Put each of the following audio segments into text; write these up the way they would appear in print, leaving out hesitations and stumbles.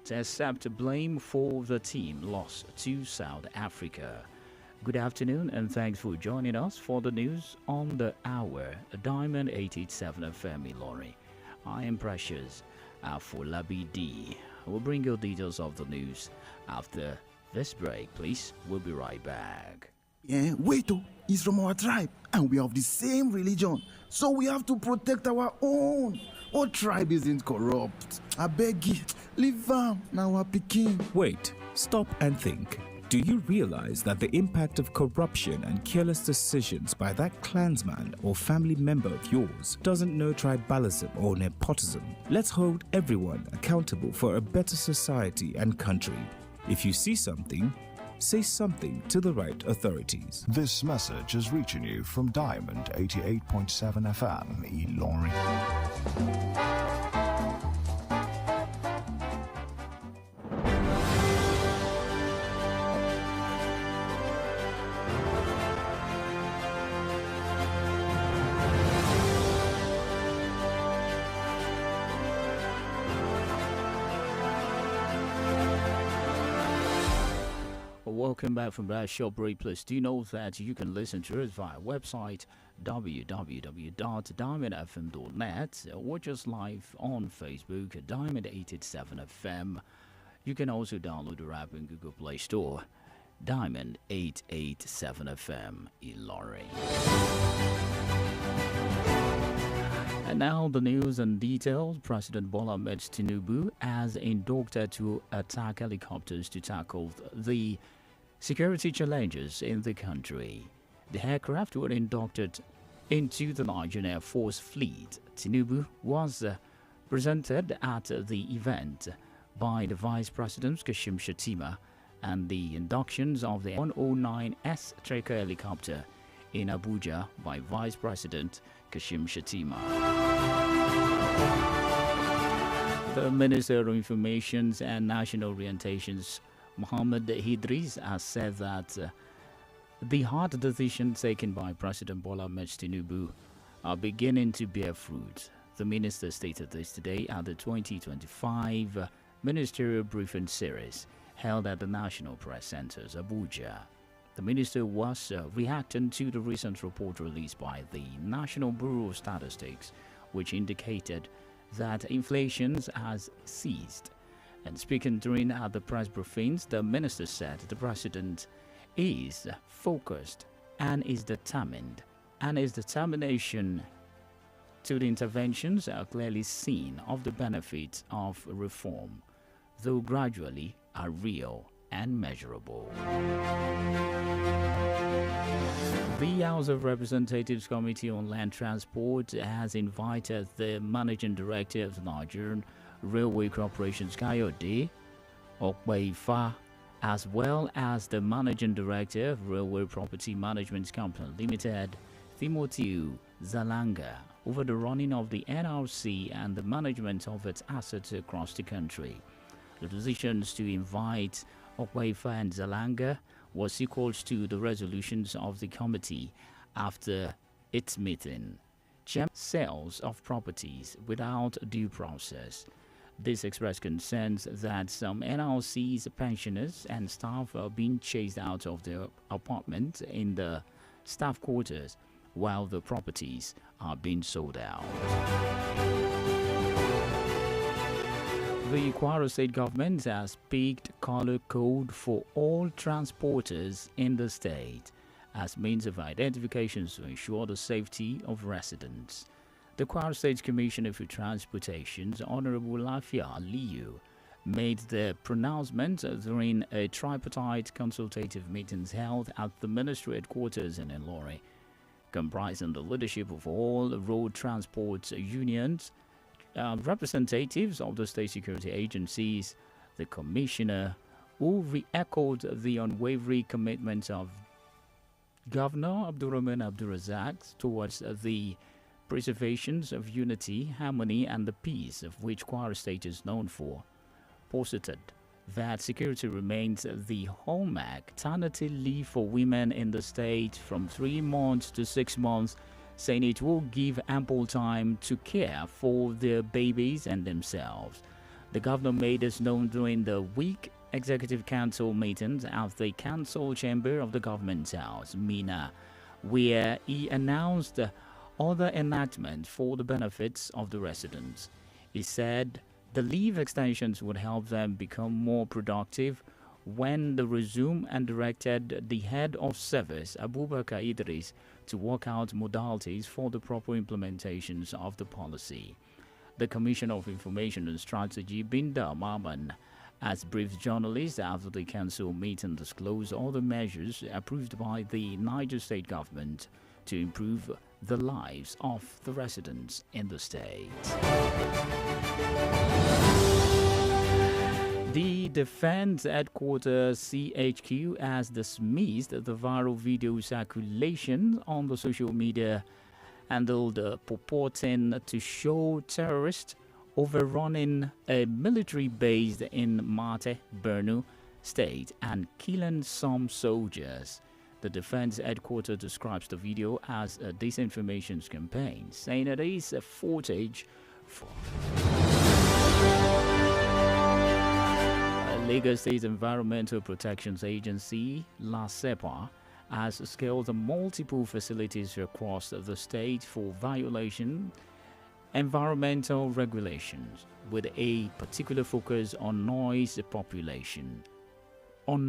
to accept blame for the team loss to South Africa. Good afternoon and thanks for joining us for the news on the hour. Diamond 887 FM Ilorin. I am Precious. Afolabi D. We'll bring you details of the news after this break, please. We'll be right back. Yeah, wait, he's from our tribe and we have the same religion, so we have to protect our own. Our tribe isn't corrupt. I beg you, leave am now our Peking. Wait, stop and think. Do you realize that the impact of corruption and careless decisions by that clansman or family member of yours doesn't know tribalism or nepotism? Let's hold everyone accountable for a better society and country. If you see something, say something to the right authorities. This message is reaching you from Diamond 88.7 FM, Ilorin. Welcome back from that short break. Please do know that you can listen to us via website www.diamondfm.net or watch us live on Facebook Diamond 887 FM. You can also download the app in Google Play Store. Diamond 887 FM Ilorin. And now the news and details. President Bola Ahmed Tinubu has inducted to attack helicopters to tackle the security challenges in the country. The aircraft were inducted into the Nigerian Air Force fleet. Tinubu was presented at the event by the Vice President Kashim Shettima and the inductions of the 109S Tracker helicopter in Abuja by Vice President Kashim Shettima. The Minister of Information and National Orientations, Mohammed Idris, has said that the hard decisions taken by President Bola Ahmed Tinubu are beginning to bear fruit. The minister stated this today at the 2025 Ministerial Briefing Series held at the National Press Centers, Abuja. The minister was reacting to the recent report released by the National Bureau of Statistics, which indicated that inflation has ceased. And speaking during the press briefings, the minister said the president is focused and is determined, and his determination to the interventions are clearly seen of the benefits of reform, though gradually are real and measurable. The House of Representatives Committee on Land Transport has invited the Managing Director of the Nigerian Railway Corporation, Kayode Okpeifa, as well as the Managing Director of Railway Property Management Company Limited, Timothy Zalanga, over the running of the NRC and the management of its assets across the country. The decisions to invite Okpeifa and Zalanga was equal to the resolutions of the committee after its meeting. Sales of properties without due process. This expressed concerns that some NLC's pensioners and staff are being chased out of their apartments in the staff quarters while the properties are being sold out. The Kwara State government has picked color code for all transporters in the state as means of identification to ensure the safety of residents. The Kwara State Commissioner for Transportation's Honorable Lafia Aliyu made the pronouncement during a tripartite consultative meeting held at the ministry headquarters in Ilorin, comprising the leadership of all road transport unions, representatives of the state security agencies, the commissioner, who re-echoed the unwavering commitment of Governor Abdurrahman Abdurrazak towards the preservation of unity, harmony and the peace of which Kwara State is known for, posited that security remains the hallmark. Maternity leave for women in the state from 3 months to 6 months, saying it will give ample time to care for their babies and themselves. The governor made this known during the week Executive Council meetings at the Council Chamber of the Government House, Mina, where he announced other enactments for the benefits of the residents. He said the leave extensions would help them become more productive when they resume, and directed the head of service, Abubakar Idris, to work out modalities for the proper implementations of the policy. The Commissioner of Information and Strategy, Binda Maman, as briefed journalists after the council meeting, disclosed all the measures approved by the Niger State government to improve the lives of the residents in the state. The Defense Headquarters CHQ has dismissed the viral video circulation on the social media handled purporting to show terrorists overrunning a military base in Mate, Borno State and killing some soldiers. The Defense Headquarters describes the video as a disinformation campaign, saying it is a footage from Lagos State Environmental Protection Agency, LASEPA, has scaled multiple facilities across the state for violation environmental regulations, with a particular focus on noise pollution. The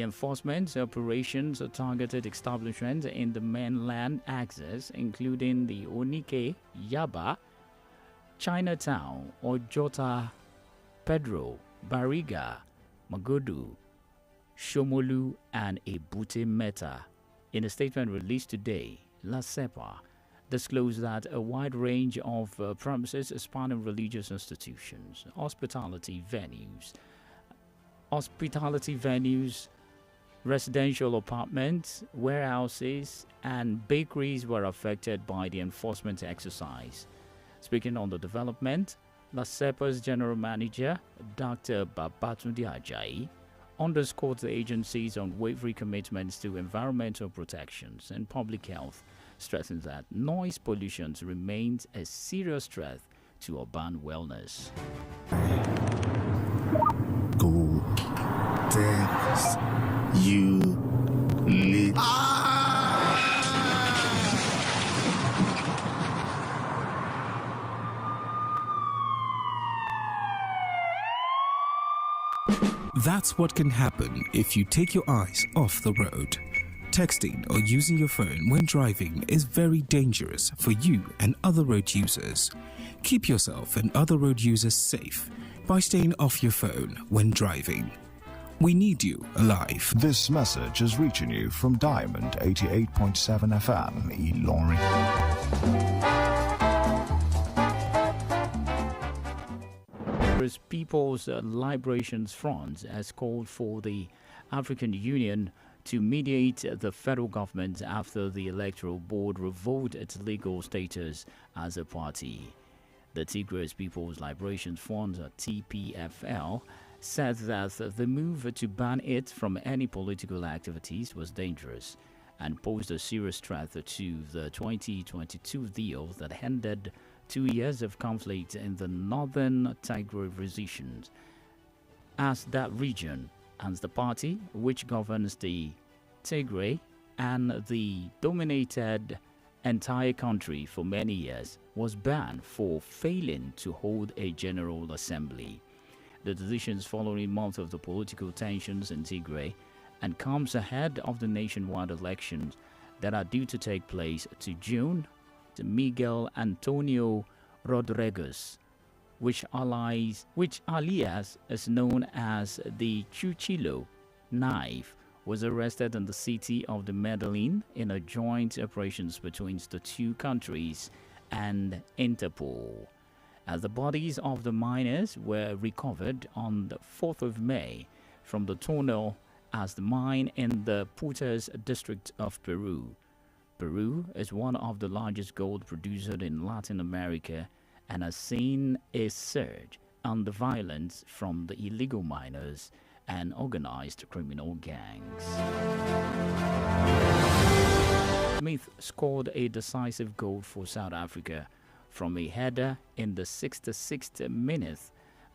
enforcement operations targeted establishments in the mainland axis, including the Onike, Yaba, Chinatown, Ojota, Pedro, Bariga, Magodu, Shomolu, and Ebute Meta. In a statement released today, LASEPA disclosed that a wide range of premises spanning religious institutions, hospitality venues, residential apartments, warehouses, and bakeries were affected by the enforcement exercise. Speaking on the development, LASEPA's General Manager, Dr. Babatunde Ajayi, underscored the agency's unwavering commitments to environmental protections and public health, stressing that noise pollution remains a serious threat to urban wellness. Go dance, you lit. That's what can happen if you take your eyes off the road. Texting or using your phone when driving is very dangerous for you and other road users. Keep yourself and other road users safe by staying off your phone when driving. We need you alive. This message is reaching you from Diamond 88.7 FM, Ilorin. People's Liberation Front has called for the African Union to mediate the federal government after the Electoral Board revoked its legal status as a party. The Tigray People's Liberation Front, TPFL, said that the move to ban it from any political activities was dangerous and posed a serious threat to the 2022 deal that ended 2 years of conflict in the northern Tigray region, as that region and the party which governs the Tigray and the dominated entire country for many years was banned for failing to hold a general assembly. The decisions following months of the political tensions in Tigray and comes ahead of the nationwide elections that are due to take place to June. To Miguel Antonio Rodriguez, which alias is known as the Chuchilo Knife, was arrested in the city of the Medellin in a joint operations between the two countries and Interpol. As the bodies of the miners were recovered on the 4th of May from the tunnel as the mine in the Putas district of Peru. Peru is one of the largest gold producers in Latin America and has seen a surge in the violence from the illegal miners and organized criminal gangs. Smith scored a decisive goal for South Africa from a header in the 66th minute.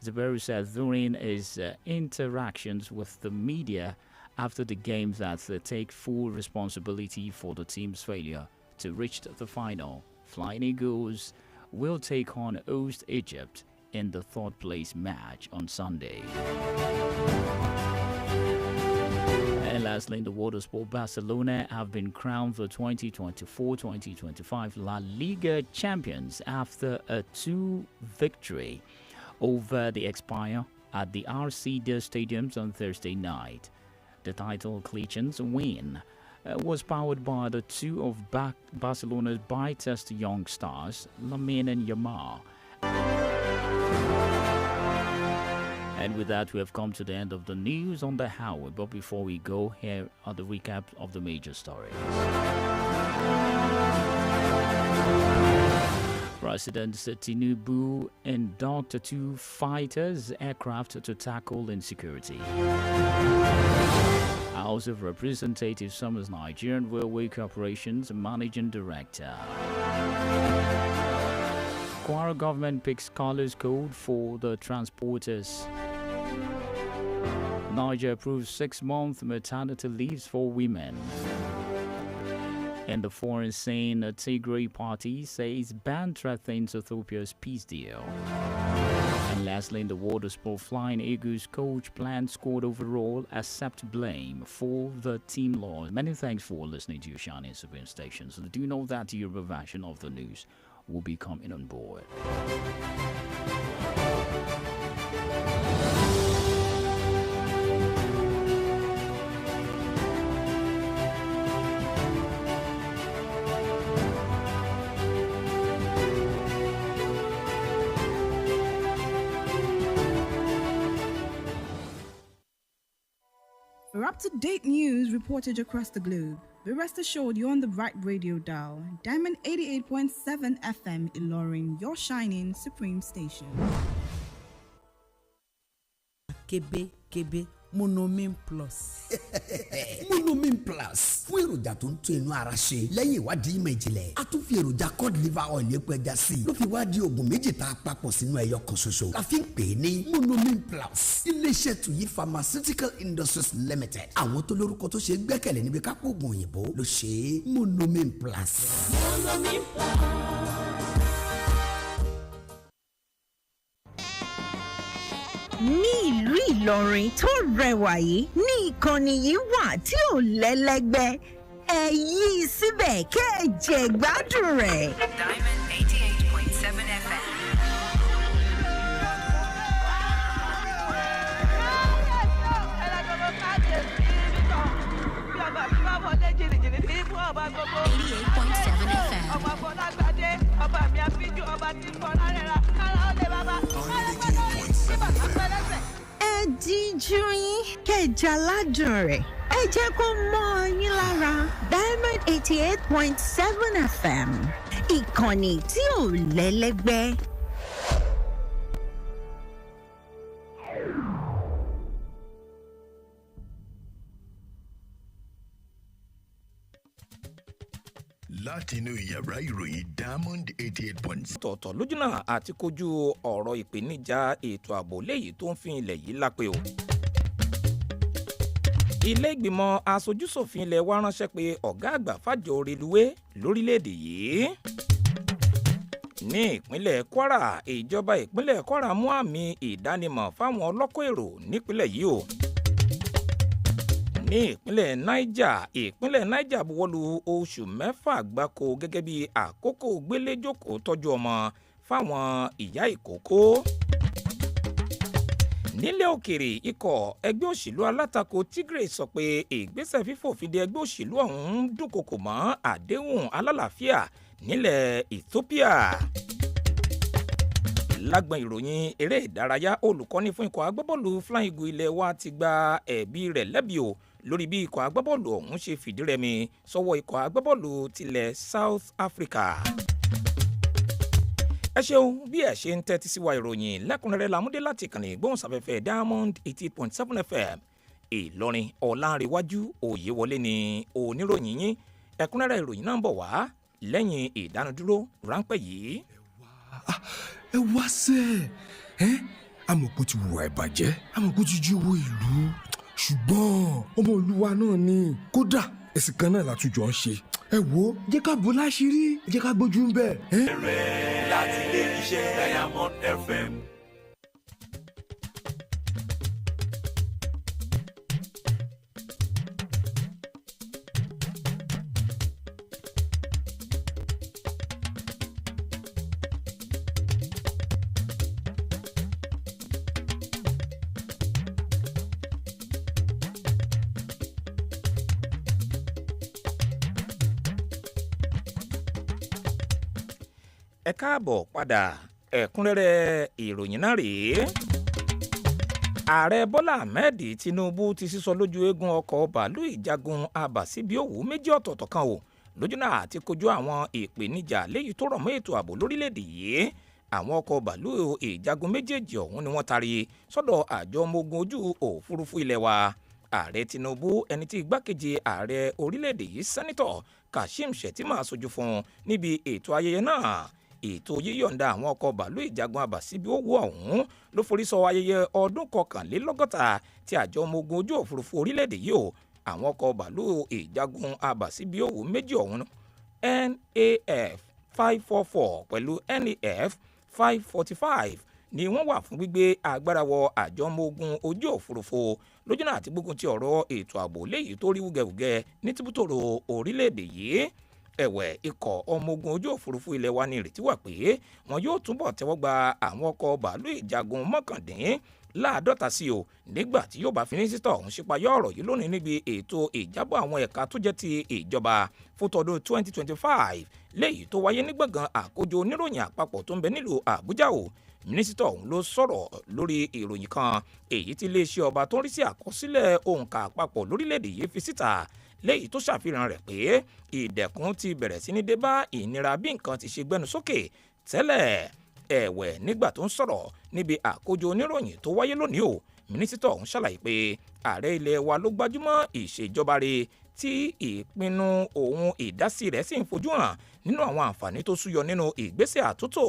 Zubairu said during his interactions with the media after the game that they take full responsibility for the team's failure to reach the final. Flying Eagles will take on host Egypt in the third place match on Sunday. And lastly, in the world of sport, Barcelona have been crowned the 2024-2025 La Liga champions after a 2 victory over the Expire at the RC Stadiums on Thursday night. The title clinching's win was powered by the two of Barcelona's brightest young stars, Lamine and Yamal. And with that, we have come to the end of the news on the hour. But before we go, here are the recap of the major stories. President Tinubu inducted 2 fighters aircraft to tackle insecurity. House of Representatives summons Nigerian Railway Corporation's managing director. Kwara government picks colors code for the transporters. Niger approves 6-month maternity leaves for women. In the foreign scene, a Tigray party says ban threatens Ethiopia's peace deal. And lastly, in the world of sport, Flying Eagles coach planned squad overall accept blame for the team loss. Many thanks for listening to your Shining Supreme station. So do know that your version of the news will be coming on board. For up-to-date news reported across the globe, be rest assured you're on the right radio dial. Diamond 88.7 FM Ilorin, your shining supreme station. Kebe Monomin Plus. Monomin Plus fún èròjà tó ń tún inú ara ṣe lẹ́yìn ìwádìí ìmọ̀ ìjìnlẹ̀ a tún fi èròjà cod liver oil epo ẹja sí i ló fi wá di oògùn méjì tá a papọ̀ sínú ẹyọ kan ṣoṣo la fi ń pè é ní Monomin Plus iléeṣẹ́ Tuyi Pharmaceutical Industries Limited àwọn tó lórúkọ tó ṣe é gbẹ́kẹ̀lé níbi kápò oògùn òyìnbó ló ṣe é Monomin Plus. Monomin Plus. ní ìlú Ìlọrin tó rẹwà yìí ní ìkànnì yìí wà tí ò lẹ́lẹ́gbẹ́ ẹ yí síbẹ̀ kẹ́ ẹ jẹ gbádùn rẹ̀. Diamond 88.7 FM. Ẹ díjú yín kẹjà ládùn rẹ̀ ẹ jẹ́ kó mọ́ yín lára Diamond 88.7 FM ìkànnì tí ò lẹ́lẹ́gbẹ́. látinú yàrá ìròyìn Diamond 88.7. tọ̀tọ̀ lójúnà àti kojú ọ̀rọ̀ ìpèníjà ètò ààbò léyìí tó ń fi ilẹ̀ yìí lápè o. ilé ìgbìmọ̀ aṣojúṣòfin ilẹ̀ wa ránṣẹ́ pé ọ̀gá àgbà fàjọ reluwé lórílẹ̀‐èdè yìí. ní ìpínlẹ̀ Kwara ìjọba ìpínlẹ̀ Kwara mú àmì ìdánimọ̀ fáwọn ọlọ́kọ̀ èrò nípínlẹ̀ yìí o. ní ìpínlẹ̀ Niger buwọ́lu oṣù 6 gbáko gẹ́gẹ́ bí àkókò gbéléjókòó tọ́jú ọmọ fáwọn ìyá ìkókó. nílẹ̀ òkèrè ikọ̀ ẹgbẹ́ òṣèlú alátakò Tigray sọ pé ìgbésẹ̀ fífòfinde ẹgbẹ́ òṣèlú ọ̀hún dúnkokò mọ́ àdéhùn alálàáfíà nílẹ̀ Ethiopia. lágbọn ìròyìn eré ìdárayá olùkọ́ni fún ikọ̀ agbábọ́ọ̀lù Flying Eagle ilẹ̀ wa ti gba ẹ̀bi rẹ̀ lẹ́bi o lórí bí ikọ̀ agbábọ́ọ̀lù ọ̀hún ṣe fìdírẹmi sọ́wọ́ ikọ̀ agbábọ́ọ̀lù tilẹ̀ South Africa. ẹ ṣeun bí ẹ ṣe ń tẹ́tí sí wa ìròyìn lẹ́kùnrẹ́rẹ́ làmúdé láti kànnì ìgbóhùnsáfẹ́fẹ́ Diamond 88.7 FM Ìlọrin Ọlárenwájú Oyewole ni oníròyìn yín ẹ̀kúnrẹ́rẹ́ ìròyìn náà ń bọ̀ wá lẹ́yìn ìdánudúró ráńpẹ́ yìí. ẹ wá sẹ́ amọ̀kú ti wùwà ìbàjẹ́ amọ̀kú ti jí owó ìlú ṣùgbọ́n ọmọ olúwa náà ni kódà ẹ̀sìn kan náà látújọ ń ṣe ẹ wo jẹ́ ká bò láṣìírí jẹ́ ká gbójú ń bẹ̀. Ẹ̀rẹ̀ láti ilé iṣẹ́ Diamond FM. ẹ káàbọ̀ padà ẹ̀kúnrẹ́rẹ́ ìròyìn náà rèé. ààrẹ bọ́lá ahmed tinubu ti sísọ lójú eégún ọkọ̀ bàálù ìjagun abàsíbíòwú méjì ọ̀tọ̀ọ̀tọ̀ kan o lójúnà àti kojú àwọn ìpèníjà léyìí tó rọ̀ mọ́ ètò ààbò lórílẹ̀‐èdè yìí. àwọn ọkọ̀ bàálù ìjagun méjèèjì ọ̀hún ni wọ́n taari sọ́dọ̀ àjọ ọmọ ogun ojú òfurufú ilẹ̀ wa. ààrẹ tinubu ẹni tí igbákejì ààrẹ orílẹ̀‐èdè yìí sẹ́nitọ̀ kashim shettima aṣojú fún níbi ètò ayẹyẹ náà. ètò yíyọ̀ǹda àwọn ọkọ̀ bàálù ìjagun abàsíbíòwú ọ̀hún ló forí sọ ayẹyẹ ọdún 61 tí àjọ ọmọ ogun ojú òfurufú orílẹ̀‐èdè yìí o. àwọn ọkọ̀ bàálù ìjagun abàsíbíòwú méjì ọ̀hún NAF 544 pẹ̀lú NAF 545 ni wọ́n wà fún gbígbé agbára wọ àjọ ọmọ ogun ojú òfurufú lójúnà àti gbógun ti ọ̀rọ̀ ètò ààbò léyìí tó rí wúgẹ̀wúgẹ̀ ní tìbútòrò orílẹ̀‐èdè yìí. ẹ̀wẹ̀ ikọ̀ ọmọ ogun ojú òfurufú ilẹ̀ wa ní ìrètí wà pé wọn yóò túbọ̀ tẹ́wọ́ gba àwọn ọkọ̀ bàálù ìjagun mọ́kàndínláàádọ́ta sí o nígbà tí yóò bá finísítọ̀ ọ̀hún ṣípayọ́ ọ̀rọ̀ yìí lónìí níbi ètò ìjábọ̀ àwọn ẹ̀ka tó jẹ́ ti ìjọba fún tọdún 2025 léyìí tó wáyé ní gbọ̀ngàn àkójọ oníròyìn àpapọ̀ tó ń bẹ nílùú àbújá o. mínísítà ọ̀hún ló sọ̀rọ̀ lórí ìròyìn kan èyí tí iléeṣẹ́ ọba tó ń rí sí àkọsílẹ̀ òǹkà àpapọ̀ lórílẹ̀‐èdè yìí fi síta léyìí tó ṣàfihàn rẹ̀ pé ìdẹ̀kùn ti bẹ̀rẹ̀ sí ní dé bá ìnira bí nǹkan ti ṣe gbẹnu sókè tẹ́lẹ̀. ẹ̀wẹ̀ nígbà tó ń sọ̀rọ̀ níbi àkójọ oníròyìn tó wáyé lónìí o mínísítà ọ̀hún ṣàlàyé pé ààrẹ ilẹ̀ wa ló gbájúmọ́ ìṣèjọba rẹ̀ tí ìpinnu òun ìdásí rẹ̀ sì ń fojú hàn nínú àwọn àǹfààní tó súyọ nínú ìgbésẹ̀ àtúntò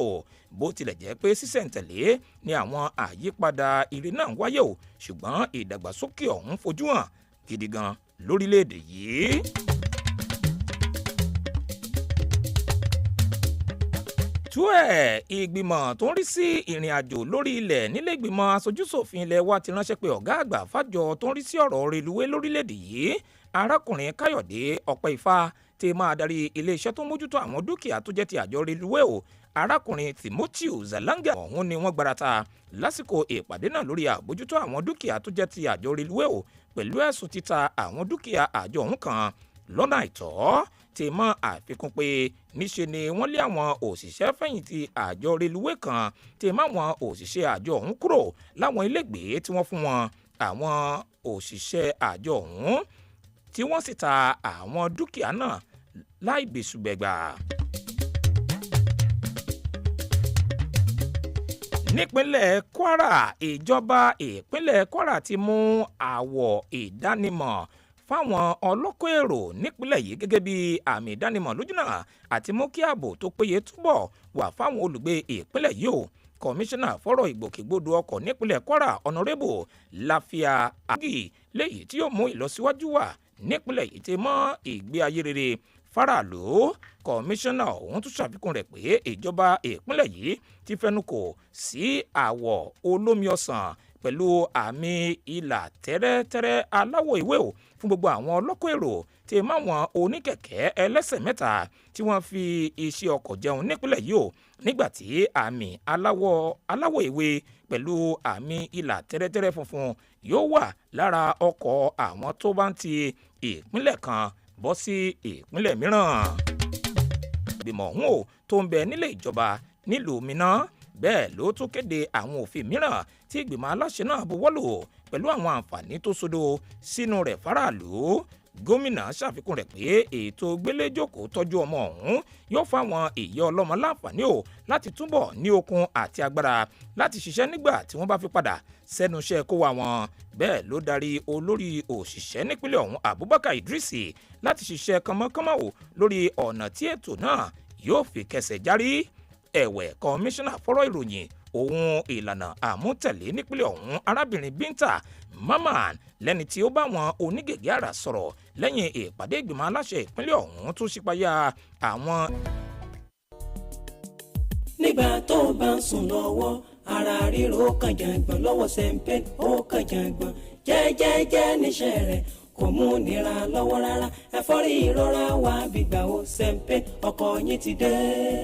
bó tilẹ̀ jẹ́ pé sísẹ̀ǹtẹ̀lé ni àwọn àyípadà ire náà wáyé o ṣùgbọ́n ìdàgbàsókè ọ̀hún fojú hàn gidi gan lórílẹ̀‐èdè yìí. túẹ̀ ìgbìmọ̀ tó ń rí sí ìrìn àjò lórí ilẹ̀ nílé ìgbìmọ̀ aṣojúṣòfin ilẹ̀ wa ti ránṣẹ́ pé ọ̀gá àgbà fàjọ tó ń rí sí ọ̀rọ̀ reluwé lórílẹ̀‐èdè yìí arákùnrin káyọ̀dé ọ̀pẹ́ifá ti máa darí iléeṣẹ́ tó ń mójútó àwọn dúkìá tó jẹ́ ti àjọ reluwé o. arákùnrin timothy zalanga ọ̀hún ni wọ́n gbarata lásìkò ìpàdé náà lórí àbójútó àwọn dúkìá tó jẹ́ ti àjọ reluwé o pẹ̀lú ẹ̀sùn títa àwọn dúkìá àjọ ọ̀hún kan lọ́nà àìtọ́ ti mọ àfikún pé níṣe ni wọ́n lé àwọn òṣìṣẹ́ fẹ̀yìntì àjọ reluwé kan ti mọ àwọn òṣìṣẹ́ àjọ ọ̀hún kúrò láwọn ilégbèé tí wọ́n fún wọn àwọn òṣìṣẹ́ àjọ ọ̀hún tí wọ́n sì ta àwọn dúkìá náà láì bẹ̀sùbẹ̀gbà. nípínlẹ̀ kwara ìjọba ìpínlẹ̀ kwara ti mú àwọ̀ ìdánimọ̀ fáwọn ọlọ́kọ̀ èrò nípínlẹ̀ yìí gẹ́gẹ́ bí àmì ìdánimọ̀ lójúnà àti mú kí ààbò tó péye túbọ̀ wà fáwọn olùgbé ìpínlẹ̀ yìí o. kọmíṣánná fọ́rọ̀ ìgbòkègbodò ọkọ̀ nípínlẹ̀ kwara ọ̀nàrẹ́bù láfíà àgì léyìí tí yóò mú ìlọsíwájú wà nípínlẹ̀ yìí ti mọ́ ìgbé ayé rere faraàlú. kọmíṣánná ọ̀hún tún ṣàfikún rẹ̀ pé ìjọba ìpínlẹ̀ yìí ti fẹnukò sí àwọ̀ olómi ọsàn pẹ̀lú àmì ìlà tẹ́rẹ́tẹ́rẹ́ aláwọ̀ ewé o fún gbogbo àwọn ọlọ́kọ̀ èrò tí máwọn oníkẹ̀kẹ́ ẹlẹ́sẹ̀ mẹ́ta tí wọ́n fi iṣẹ́ ọkọ̀ jẹun nípínlẹ̀ yìí o nígbàtí àmì aláwọ̀ ewé pẹ̀lú àmì ìlà tẹ́rẹ́tẹ́rẹ́ funfun yóò wà lára ọkọ̀ àwọn tó bá ń ti ìpínlẹ̀ kan bọ́ sí ìpínlẹ̀ mìíràn. ìgbìmọ̀ ọ̀hún o tó ń bẹ nílé ìjọba nílùú Minna bẹ́ẹ̀ ló tún kéde àwọn òfin mìíràn tí ìgbìmọ̀ aláṣẹ náà buwọ́lù pẹ̀lú àwọn àǹfààní tó sodo sínú rẹ̀ faraàlú. gómìnà ṣàfikún rẹ̀ pé ètò gbéléjókòó tọ́jú ọmọ ọ̀hún yóò fáwọn ìyá ọlọ́mọ láǹfààní o láti túbọ̀ ní okun àti agbára láti ṣiṣẹ́ nígbà tí wọ́n bá fi padà sẹ́nu iṣẹ́ kó wa wọn. bẹ́ẹ̀ ló darí olórí òṣìṣẹ́ nípínlẹ̀ ọ̀hún Abubakar Idrisi láti ṣiṣẹ́ kánmọ́kánmọ́ o lórí ọ̀nà tí ètò náà yóò fi kẹsẹ̀ járí. ẹ̀wẹ̀ kọmíṣánná fọ́rọ̀ ìròyìn ohun ìlànà àmútẹ̀lé nípínlẹ̀ ọ̀hún arábìnrin Binta Maman lẹ́ni tí ó bá wọn onígègé àrà sọ̀rọ̀ lẹ́yìn ìpàdé ìgbìmọ̀ aláṣẹ ìpínlẹ̀ ọ̀hún tó ṣípayá àwọn. nígbà tó bá ń sùn lọ́wọ́ ara ríro kan jàǹgbọ̀n lọ́wọ́ sẹ́ńpẹ́ ó kan jàǹgbọ̀n jẹ́jẹ́jẹ́ níṣẹ́ rẹ̀ kò mú nira lọ́wọ́ rárá ẹ̀fọ́rí ìrora wa gbígbà ó sẹ́ńpẹ́ ọkọ̀ yín ti dé.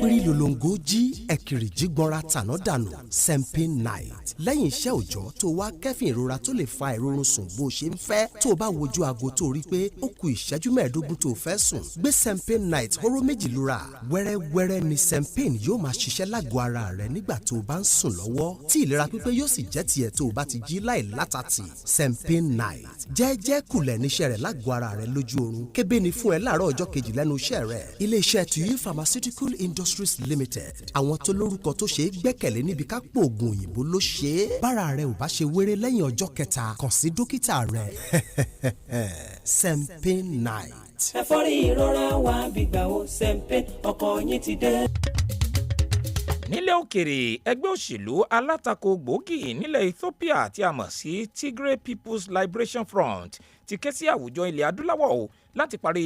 pírí lolongo jí ẹ̀kìrì jígbọ́nra tàná dànù sẹ́ńpẹ́ night lẹ́yìn iṣẹ́ òòjọ́ tó wá kẹ́fìn ìrora tó lè fa ìrorun sùn bó ṣe ń fẹ́ tó o bá wojú aago tó rí pé ó ku ìṣẹ́jú mẹ́ẹ̀ẹ́dógún tó o fẹ́ sùn gbé sẹ́ńpẹ́ night hóró méjì lura wẹ́rẹ́wẹ́rẹ́ ni sẹ́ńpẹ́ yóò máa ṣiṣẹ́ lágọ̀ọ́ ara rẹ nígbà tó o bá ń sùn lọ́wọ́ tí ìlera pípé yóò sì jẹ́ tiẹ̀ tó o bá ti jí láì látàtì sẹ́ńpẹ́ night jẹ́jẹ́ kulẹ̀ níṣẹ́ rẹ̀ lágọ̀ọ́ ara rẹ̀ lójú oorun kébé ni fún ẹ láàárọ̀ ọjọ́ kejì lẹ́nu iṣẹ́ rẹ̀ iléeṣẹ́ tuyi pharmaceutical industries limited àwọn tó lórúkọ tó ṣe é gbẹ́kẹ̀lé níbi ká pò oògùn òyìnbó ló ṣe é bára rẹ̀ ò bá ṣe wéré lẹ́yìn ọjọ́ kẹta kàn sí dókítà rẹ̀ Sempin Night. ẹ̀fọ́rí ìrora wa gbígbà ó Sempin ọkọ̀ yín ti dé. nílẹ̀ òkèrè ẹgbẹ́ òṣèlú alátakò gbòógì nílẹ̀ Ethiopia tí a mọ̀ sí Tigray People's Liberation Front ti ké sí àwùjọ ilẹ̀ adúláwọ̀ o láti parí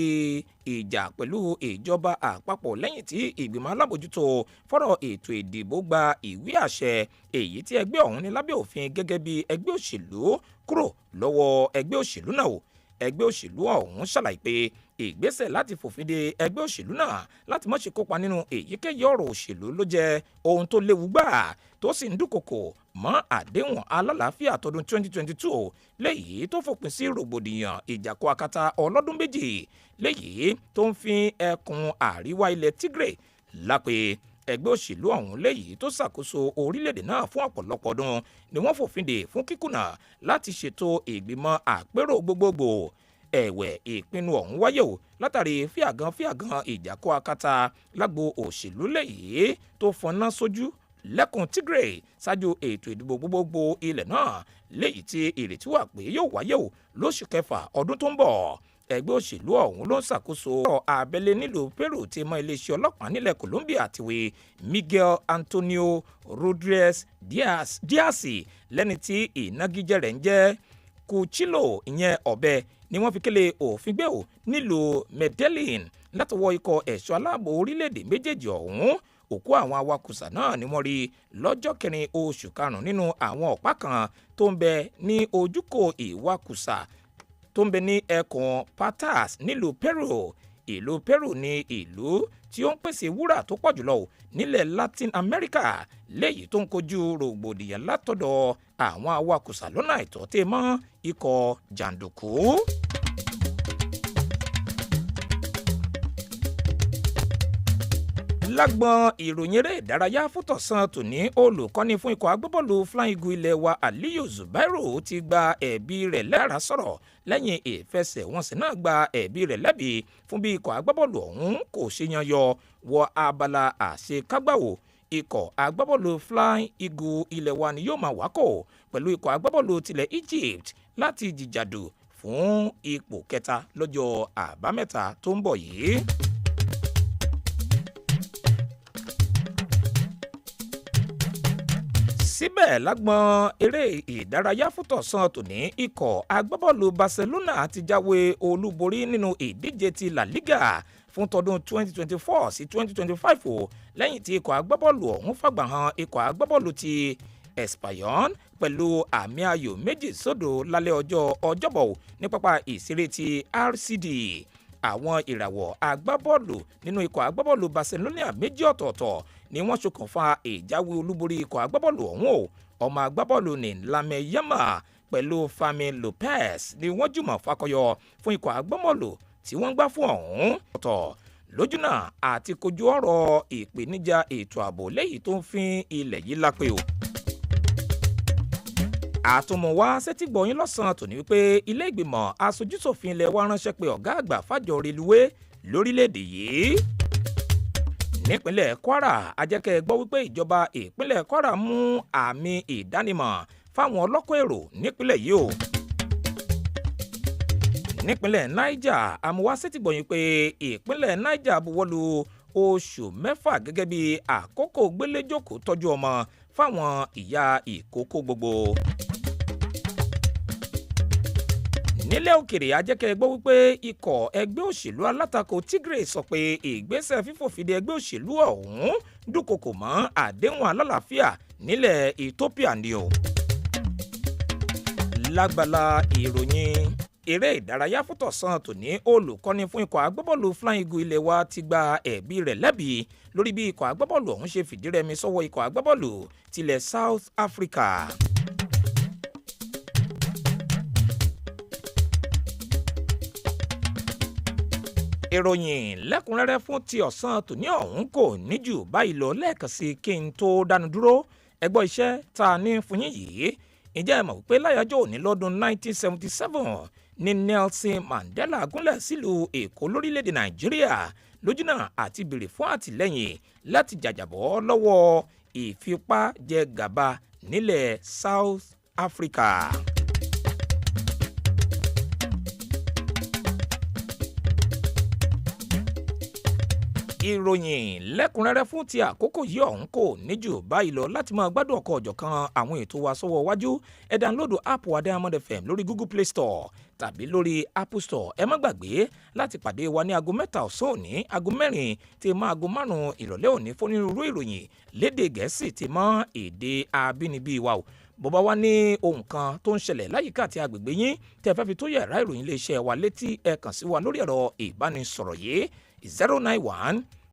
ìjà pẹ̀lú ìjọba àpapọ̀ lẹ́yìn tí ìgbìmọ̀ alábòjútó fọ́rọ̀ ètò ìdìbò gba ìwé àṣẹ èyí tí ẹgbẹ́ ọ̀hún ní lábẹ́ òfin gẹ́gẹ́ bí ẹgbẹ́ òṣèlú kúrò lọ́wọ́ ẹgbẹ́ òṣèlú náà o ẹgbẹ́ òṣèlú ọ̀hún ṣàlàyé pé ìgbésẹ̀ láti fòfin de ẹgbẹ́ òṣèlú náà láti má ṣe kópa nínú èyíkéyìí ọ̀rọ̀ òṣèlú ló jẹ́ ohun tó léwu gbà tó sì ń dúnkokò mọ́ àdéhùn alálàáfíà tọdún 2022 léyìí tó fòpin sí rògbòdìyàn ìjàkọ akátá ọlọ́dún méjì léyìí tó ń fi ẹkùn àríwá ilẹ̀ Tigray lápè ẹgbẹ́ òṣèlú ọ̀hún léyìí tó ṣàkóso orílẹ̀-èdè náà fún ọ̀pọ̀lọpọ̀ ọdún ni wọ́n fòfin dè fún kíkùnà láti ṣètò ìgbìmọ̀ àpérò gbogbogbò ẹ̀wẹ̀ ìpinnu ọ̀hún wáyé o látàrí fíàgàn ìjàkọ akátá lágbo òṣèlú léyìí tó fọná sójú lẹ́kùn Tigray ṣáájú ètò ìdìbò gbogbogbò ilẹ̀ náà léyìí tí ìrètí wà pé yóò wáyé o lóṣù kẹfà ọdún tó ń bọ̀ ẹgbẹ́ òṣèlú ọ̀hún ló ń ṣàkóso ọ̀rọ̀ abẹ́lé nílùú Peru ti mọ iléeṣẹ́ ọlọ́pàá nílẹ̀ Colombia àtiwé Miguel Antonio Rodriguez Diaz lẹ́ni tí ìnagijẹ rẹ̀ ń jẹ́ Cuchillo ìyẹn ọ̀bẹ ni wọ́n fi kélé òfin gbé o nílùú Medellin látọwọ́ ikọ̀ ẹ̀ṣọ́ aláàbò orílẹ̀-èdè méjèèjì ọ̀hún òkú àwọn awakùsà náà ni wọ́n rí lọ́jọ́ kẹrin oṣù karùn-ún nínú àwọn ọ̀pá kan tó ń bẹ ní ojúkò ìwakùsà tó ń bẹ ní ẹkùn Patas nílùú Peru ìlú Peru ní ìlú tí ó ń pèsè wúrà tó pọ̀ jùlọ nílẹ̀ Latin America léyìí tó ń kojú rògbòdìyàn látọ̀dọ̀ àwọn awakùsà lọ́nà àìtọ́ tẹ́ mọ́ ikọ̀ jàǹdùkú. lágbọn ìròyìn eré ìdárayá fútọ̀sán tòní olùkọ́ni fún ikọ̀ agbábọ́ọ̀lù Flying Eagle ilẹ̀ wa Aliyu Zubairu ti gba ẹ̀bi rẹ̀ lára sọ̀rọ̀ lẹ́yìn ìfẹsẹ̀wọnsẹ̀ náà gba ẹ̀bi rẹ̀ lẹ́bi fún bí ikọ̀ agbábọ́ọ̀lù ọ̀hún kò ṣe yanyọ wọ abala àṣekágbàwò ikọ̀ agbábọ́ọ̀lù Flying Eagle ilẹ̀ wa ni yóò máa wákò pẹ̀lú ikọ̀ agbábọ́ọ̀lù tilẹ̀ Egypt láti jìjàdù fún ipò kẹta lọ́jọ́ àbámẹ́ta tó ń bọ̀ yìí. síbẹ̀ lágbọn eré ìdárayá fútọ̀sán tòní ikọ̀ agbábọ́ọ̀lù Barcelona ti jáwé olúborí nínú ìdíje ti La Liga fún tọdún 2024 sí 2025 o lẹ́yìn tí ikọ̀ agbábọ́ọ̀lù ọ̀hún fàgbà hàn ikọ̀ agbábọ́ọ̀lù ti Espanyol pẹ̀lú àmì ayò 2-0 lálẹ́ ọjọ́bọ̀ ní pápá ìṣeré ti RCD àwọn ìràwọ̀ agbábọ́ọ̀lù nínú ikọ̀ agbábọ́ọ̀lù Barcelona méjì ọ̀tọ̀ọ̀tọ̀ ni wọ́n ṣokùnfà ìjáwé olúborí ikọ̀ agbábọ́ọ̀lù ọ̀hún o ọmọ agbábọ́ọ̀lù ní Lamine Yamal pẹ̀lú Fermin Lopez ni wọ́n jùmọ̀ fakọyọ fún ikọ̀ agbábọ́ọ̀lù tí wọ́n gbá fún ọ̀hún ọ̀tọ̀ lójúnà àti kojú ọ̀rọ̀ ìpèníjà ètò ààbò lẹ́yìn tó ń fin ilẹ̀ yìí lápè o. àtúmọ̀wá sẹ́tìgbọ̀yìn lọ́sàn-án tòní wípé ilé ìgbìmọ̀ aṣojúṣòfin ilẹ̀ wa ránṣẹ́ pé ọ̀gá àgbà fàjọ reluwé lórílẹ̀‐èdè yìí. nípínlẹ̀ Kwara ajẹ́kẹ́ gbọ́ wípé ìjọba ìpínlẹ̀ Kwara mú àmì ìdánimọ̀ fáwọn ọlọ́kọ̀ èrò nípínlẹ̀ yìí o. nípínlẹ̀ Niger àmúwá sẹ́tìgbọ̀yìn pé ìpínlẹ̀ Niger buwọ́lu oṣù 6 gẹ́gẹ́ bí àkókò gbéléjókòó tọ́jú ọmọ fáwọn ìyá ìkókó gbogbo. nílẹ̀ òkèrè ajẹ́kẹ́ gbọ́ wípé ikọ̀ ẹgbẹ́ òṣèlú alátakò Tigray sọ pé ìgbésẹ̀ fífòfinde ẹgbẹ́ òṣèlú ọ̀hún dúnkokò mọ́ àdéhùn alálàáfíà nílẹ̀ Ethiopia ni o. lágbàlá ìròyìn eré ìdárayá fútọ̀sán tòní olùkọ́ni fún ikọ̀ agbábọ́ọ̀lù Flying Eagle ilé wa ti gba ẹ̀bí rẹ̀ lẹ́bi lórí bí ikọ̀ agbábọ́ọ̀lù ọ̀hún ṣe fìdírẹmi sọ́wọ́ ikọ̀ agbábọ́ọ̀lù tilẹ̀ South Africa. ìròyìn lẹ́kùnrẹ́rẹ́ fún ti ọ̀sán tòní ọ̀hún kò ní jù báyìí lọ lẹ́ẹ̀kan sí kí n tó dánu dúró ẹgbọ́ iṣẹ́ tá a ní fún yín yìí. ǹjẹ́ ẹ mọ̀ wípé láyájọ́ òní lọ́dún 1977 ní Nelson Mandela gúnlẹ̀ sílùú Èkó lórílẹ̀‐èdè Nàìjíríà lójúnà àti béèrè fún àtìlẹ́yìn láti jàjàbọ́ lọ́wọ́ ìfipájẹgàba nílẹ̀ South Africa. ìròyìn lẹ́kùnrẹ́rẹ́ fún ti àkókò yìí ọ̀hún kò ní jù báyìí lọ láti máa gbádùn ọkọ̀ ọ̀jọ̀kan àwọn ètò wa sọ́wọ́ wájú ẹ dánlódù app wa Diamond FM lórí Google Play Store tàbí lórí Apple Store. ẹ má gbàgbé láti pàdé wa ní aago 3 ọ̀sán òní, aago 4 tí mọ́ aago 5 ìrọ̀lẹ́ òní fún onírúurú ìròyìn lédè Gẹ̀ẹ́sì tí mọ́ èdè abínibí wa o. bó bá wá ní ohun kan tó ń ṣẹlẹ̀ láyìíká àti agbègbè yín tẹ́ fẹ́ fi tó yàrá ìròyìn iléeṣẹ́ wa létí ẹ kàn sí wa lórí ẹ̀rọ ìbánisọ̀rọ̀ yìí 091